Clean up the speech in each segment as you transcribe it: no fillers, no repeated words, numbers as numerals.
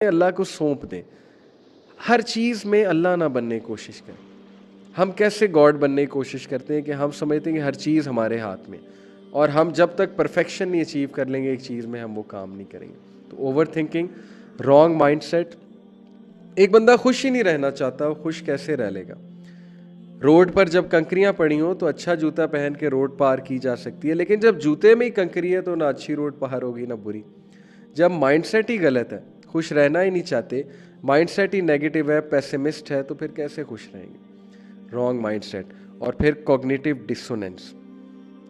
اللہ کو سونپ دیں. ہر چیز میں اللہ نہ بننے کی کوشش کریں. ہم کیسے گاڈ بننے کی کوشش کرتے ہیں کہ ہم سمجھتے ہیں کہ ہر چیز ہمارے ہاتھ میں, اور ہم جب تک پرفیکشن نہیں اچیو کر لیں گے ایک چیز میں, ہم وہ کام نہیں کریں گے. تو over thinking, wrong mindset. ایک بندہ خوش ہی نہیں رہنا چاہتا, وہ خوش کیسے رہ لے گا؟ روڈ پر جب کنکریاں پڑی ہوں تو اچھا جوتا پہن کے روڈ پار کی جا سکتی ہے, لیکن جب جوتے میں ہی کنکری ہے تو نہ اچھی روڈ پار ہوگی نہ بری. جب مائنڈ سیٹ ہی غلط ہے, خوش رہنا ہی نہیں چاہتے, مائنڈ سیٹ ہی نیگیٹو ہے, پیسمسٹ ہے, تو پھر کیسے خوش رہیں گے؟ Wrong mindset. اور پھر کوگنیٹیو ڈسوننس.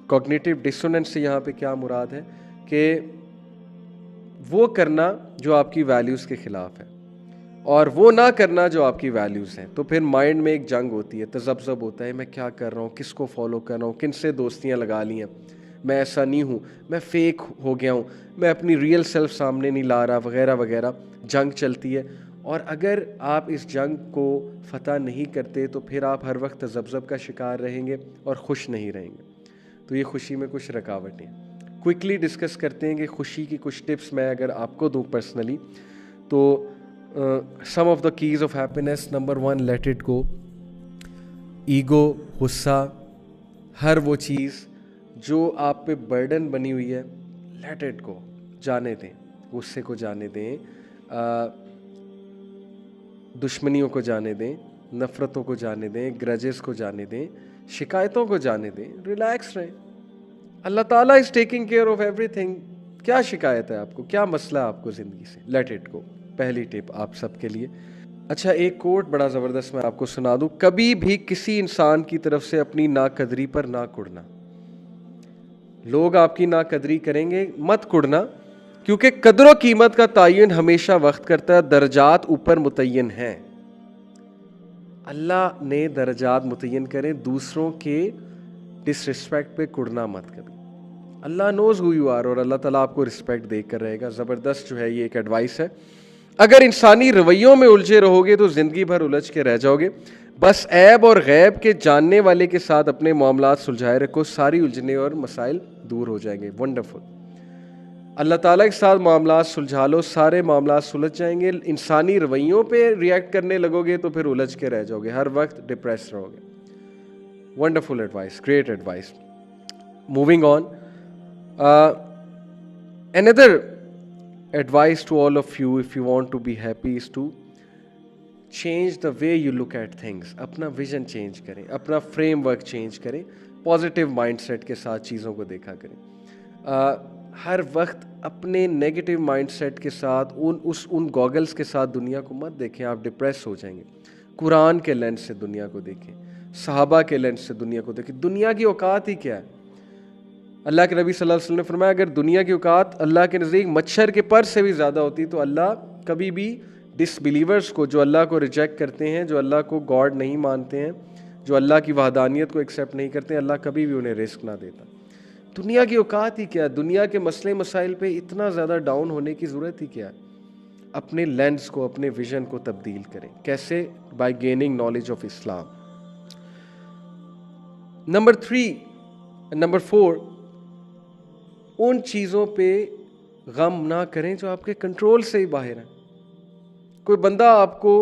کوگنیٹیو ڈسوننس سے یہاں پہ کیا مراد ہے کہ وہ کرنا جو آپ کی ویلیوز کے خلاف ہے اور وہ نہ کرنا جو آپ کی ویلیوز ہیں. تو پھر مائنڈ میں ایک جنگ ہوتی ہے, تذبذب ہوتا ہے, میں کیا کر رہا ہوں, کس کو فالو کر رہا ہوں, کن سے دوستیاں لگا لی ہیں, میں ایسا نہیں ہوں, میں فیک ہو گیا ہوں, میں اپنی ریئل سیلف سامنے نہیں لا رہا, وغیرہ وغیرہ. جنگ چلتی ہے, اور اگر آپ اس جنگ کو فتح نہیں کرتے تو پھر آپ ہر وقت تذبذب کا شکار رہیں گے اور خوش نہیں رہیں گے. تو یہ خوشی میں کچھ رکاوٹیں. کوئکلی ڈسکس کرتے ہیں کہ خوشی کی کچھ ٹپس میں اگر آپ کو دوں پرسنلی تو some of the keys of happiness. Number 1, let it go. Ego, غصہ, ہر وہ چیز جو آپ پہ برڈن بنی ہوئی ہے, لیٹ اٹ گو, جانے دیں. غصے کو جانے دیں, دشمنیوں کو جانے دیں, نفرتوں کو جانے دیں, گرجز کو جانے دیں, شکایتوں کو جانے دیں, ریلیکس رہیں. اللہ تعالیٰ is taking care of every thing. کیا شکایت ہے آپ کو, کیا مسئلہ ہے آپ کو زندگی سے؟ لیٹ اٹ گو. پہلی ٹپ آپ سب کے لیے. اچھا, ایک کوٹ بڑا زبردست میں آپ کو سنا دوں. کبھی بھی کسی انسان کی طرف سے اپنی ناقدری پر نہ کڑنا. لوگ آپ کی ناقدری کریں گے, مت کڑنا, کیونکہ قدر و قیمت کا تعین ہمیشہ وقت کرتا ہے, درجات اوپر متعین ہیں. اللہ نے درجات متعین کریں, دوسروں کے ڈس رسپیکٹ پہ کڑنا مت کبھی. اللہ نوز ہو یو آر, اور اللہ تعالیٰ آپ کو رسپیکٹ دے کر رہے گا. زبردست جو ہے یہ ایک ایڈوائس ہے. اگر انسانی رویوں میں الجھے رہو گے تو زندگی بھر الجھ کے رہ جاؤ گے. بس عیب اور غیب کے جاننے والے کے ساتھ اپنے معاملات سلجھائے رکھو, ساری الجھنے اور مسائل دور ہو جائیں گے. ونڈرفل. اللہ تعالیٰ کے ساتھ معاملات سلجھا لو, سارے معاملات سلجھ جائیں گے. انسانی رویوں پہ ریئیکٹ کرنے لگو گے تو پھر الجھ کے رہ جاؤ گے, ہر وقت ڈپریس رہو گے. Wonderful advice, great advice. Moving on. Another advice to all of you, if you want to be happy, is to change the way you look at things. اپنا ویژن چینج کریں, اپنا فریم ورک چینج کریں, positive mind set کے ساتھ چیزوں کو دیکھا کریں. ہر وقت اپنے نیگیٹو مائنڈ سیٹ کے ساتھ ان گوگلز کے ساتھ دنیا کو مت دیکھیں, آپ ڈپریس ہو جائیں گے. قرآن کے لینس سے دنیا کو دیکھیں, صحابہ کے لینس سے دنیا کو دیکھیں. دنیا کی اوقات ہی کیا ہے؟ اللہ کے نبی صلی اللہ علیہ وسلم نے فرمایا اگر دنیا کی اوقات اللہ کے نزدیک مچھر کے پر سے بھی زیادہ ہوتی تو اللہ کبھی بھی ڈس بلیورز کو, جو اللہ کو ریجیکٹ کرتے ہیں, جو اللہ کو گاڈ نہیں مانتے ہیں, جو اللہ کی وحدانیت کو ایکسیپٹ نہیں کرتے, اللہ کبھی بھی انہیں رزق نہ دیتا. دنیا کی اوقات ہی کیا ہے؟ دنیا کے مسئلے مسائل پہ اتنا زیادہ ڈاؤن ہونے کی ضرورت ہی کیا ہے؟ اپنے لینس کو, اپنے ویژن کو تبدیل کریں. کیسے؟ By gaining knowledge of Islam. Number 4, ان چیزوں پہ غم نہ کریں جو آپ کے کنٹرول سے ہی باہر ہیں. کوئی بندہ آپ کو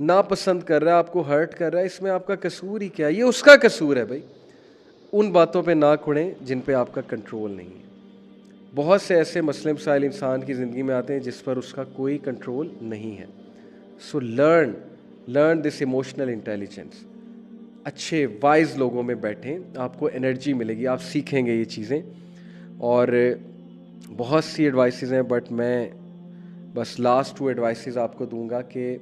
ناپسند کر رہا ہے, آپ کو ہرٹ کر رہا ہے, اس میں آپ کا قصور ہی کیا ہے؟ یہ اس کا قصور ہے بھائی. ان باتوں پہ نہ کھڑیں جن پہ آپ کا کنٹرول نہیں ہے. بہت سے ایسے مسئلے مسائل انسان کی زندگی میں آتے ہیں جس پر اس کا کوئی کنٹرول نہیں ہے. So learn this emotional intelligence. اچھے وائز لوگوں میں بیٹھیں, آپ کو انرجی ملے گی, آپ سیکھیں گے یہ چیزیں. اور بہت سی ایڈوائسز ہیں, بٹ میں بس لاسٹ 2 ایڈوائسز آپ کو دوں گا کہ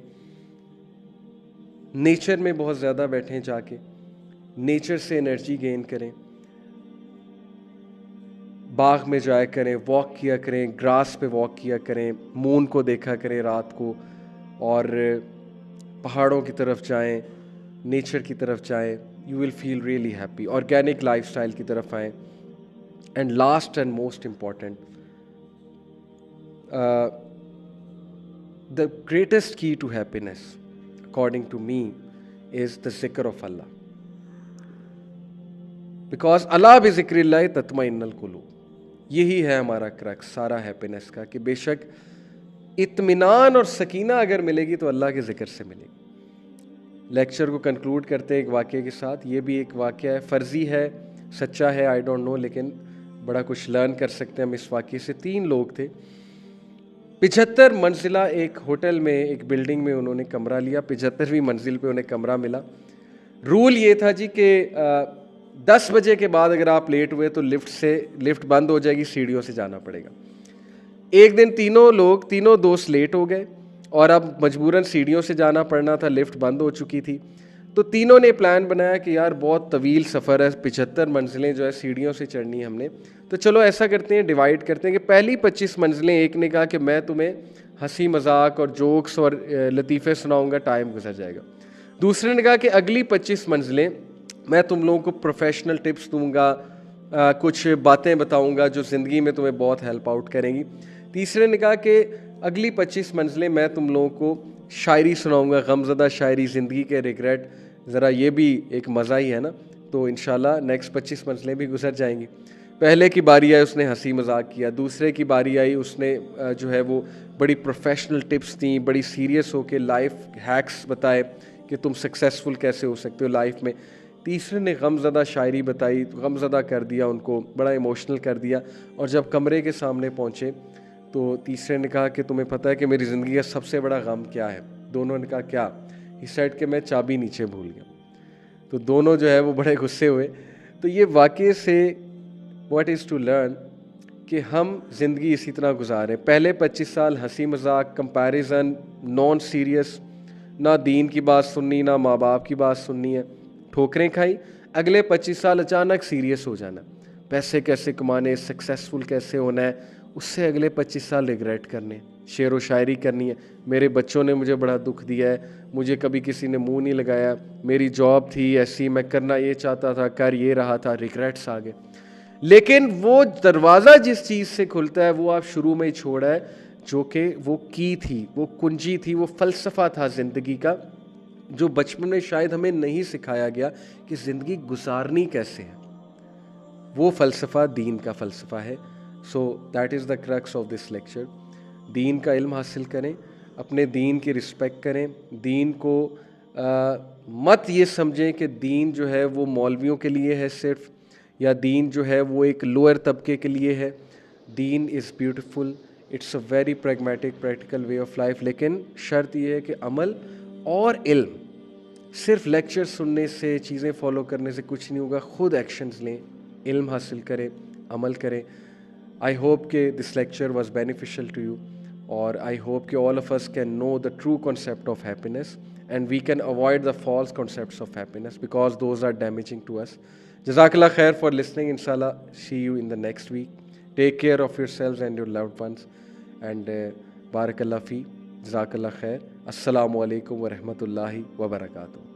نیچر میں بہت زیادہ بیٹھیں, جا کے نیچر سے انرجی گین کریں. باغ میں جایا کریں, واک کیا کریں, گراس پہ واک کیا کریں, مون کو دیکھا کریں رات کو, اور پہاڑوں کی طرف جائیں, نیچر کی طرف جائیں. You will feel really happy. Organic lifestyle کی طرف آئیں. And last and most important, the greatest key to happiness according to me is the zikr of Allah, because Allah بذکر اللہ تطمئن القلوب. یہی ہے ہمارا کرکس سارا ہیپینس کا, کہ بے شک اطمینان اور سکینہ اگر ملے گی تو اللہ کے ذکر سے ملے گی۔ لیکچر کو کنکلوڈ کرتے ہیں ایک واقعے کے ساتھ۔ یہ بھی ایک واقعہ ہے، فرضی ہے، سچا ہے، آئی ڈونٹ نو، لیکن بڑا کچھ لرن کر سکتے ہیں ہم اس واقعے سے۔ 3 لوگ تھے، 75 منزلہ ایک ہوٹل میں، ایک بلڈنگ میں انہوں نے کمرہ لیا، 75ویں منزل پہ انہیں کمرہ ملا۔ رول یہ تھا جی کہ 10 بجے کے بعد اگر آپ لیٹ ہوئے تو لفٹ بند ہو جائے گی، سیڑھیوں سے جانا پڑے گا۔ ایک دن تینوں دوست لیٹ ہو گئے اور اب مجبوراً سیڑھیوں سے جانا پڑنا تھا، لفٹ بند ہو چکی تھی۔ تو تینوں نے پلان بنایا کہ یار بہت طویل سفر ہے، 75 منزلیں جو ہے سیڑھیوں سے چڑھنی ہے ہم نے، تو چلو ایسا کرتے ہیں، ڈیوائڈ کرتے ہیں کہ پہلی 25 منزلیں ایک نے کہا کہ میں تمہیں ہنسی مذاق اور جوکس اور لطیفے سناؤں گا، ٹائم گزر جائے گا۔ دوسرے نے کہا کہ اگلی 25 منزلیں میں تم لوگوں کو پروفیشنل ٹپس دوں گا، کچھ باتیں بتاؤں گا جو زندگی میں تمہیں بہت ہیلپ آؤٹ کریں گی۔ تیسرے نے کہا کہ اگلی 25 منزلیں میں تم لوگوں کو شاعری سناؤں گا، غمزدہ شاعری، زندگی کے ریگریٹ، ذرا یہ بھی ایک مزہ ہی ہے نا، تو انشاءاللہ نیکسٹ 25 منزلیں بھی گزر جائیں گی۔ پہلے کی باری آئی، اس نے ہنسی مذاق کیا، دوسرے کی باری آئی، اس نے جو ہے وہ بڑی پروفیشنل ٹپس دیں، بڑی سیریس ہو کے لائف ہیکس بتائے کہ تم سکسیزفل کیسے ہو سکتے ہو لائف میں۔ تیسرے نے غمزدہ شاعری بتائی، غمزدہ کر دیا ان کو، بڑا ایموشنل کر دیا۔ اور جب کمرے کے سامنے پہنچے تو تیسرے نے کہا کہ تمہیں پتہ ہے کہ میری زندگی کا سب سے بڑا غم کیا ہے؟ دونوں نے کہا کیا؟ ہی سیڈ کہ میں چابی نیچے بھول گیا۔ تو دونوں جو ہے وہ بڑے غصے ہوئے۔ تو یہ واقعے سے واٹ از ٹو لرن کہ ہم زندگی اسی طرح گزاریں، پہلے 25 سال ہنسی مذاق، کمپیریزن، نان سیریس، نہ دین کی بات سننی، نہ ماں باپ کی بات سننی ہے، ٹھوکریں کھائی۔ اگلے 25 سال اچانک سیریس ہو جانا، پیسے کیسے کمانے، سکسیزفل کیسے ہونا ہے، اس سے اگلے 25 سال ریگریٹ کرنے، شعر و شاعری کرنی ہے، میرے بچوں نے مجھے بڑا دکھ دیا ہے، مجھے کبھی کسی نے منہ نہیں لگایا، میری جاب تھی ایسی، میں کرنا یہ چاہتا تھا، کر یہ رہا تھا، ریگریٹس آ گئے۔ لیکن وہ دروازہ جس چیز سے کھلتا ہے وہ آپ شروع میں ہی چھوڑا ہے، جو کہ وہ کی تھی، وہ کنجی تھی، وہ فلسفہ تھا زندگی کا، جو بچپن میں شاید ہمیں نہیں سکھایا گیا کہ زندگی گزارنی کیسے ہے۔ وہ فلسفہ دین کا فلسفہ ہے۔ So that is the crux of this lecture. دین کا علم حاصل کریں، اپنے دین کی رسپیکٹ کریں، دین کو مت یہ سمجھیں کہ دین جو ہے وہ مولویوں کے لیے ہے صرف، یا دین جو ہے وہ ایک لوئر طبقے کے لیے ہے۔ دین is beautiful, it's a very pragmatic practical way of life, لیکن شرط یہ ہے کہ عمل اور علم، صرف لیکچر سننے سے، چیزیں فالو کرنے سے کچھ نہیں ہوگا، خود ایکشنز لیں، علم حاصل کریں، عمل کریں۔ آئی ہوپ کہ this lecture was beneficial to you, اور آئی ہوپ کہ all of us can know the true concept of happiness and we can avoid the false concepts of happiness because those are damaging to us. Jazakallah khair for listening. Inshallah, see you in the next week. Take care of yourselves and your loved ones, and barakallah fi. Jazakallah khair. Assalamu alaikum wa rahmatullahi wa barakatuh.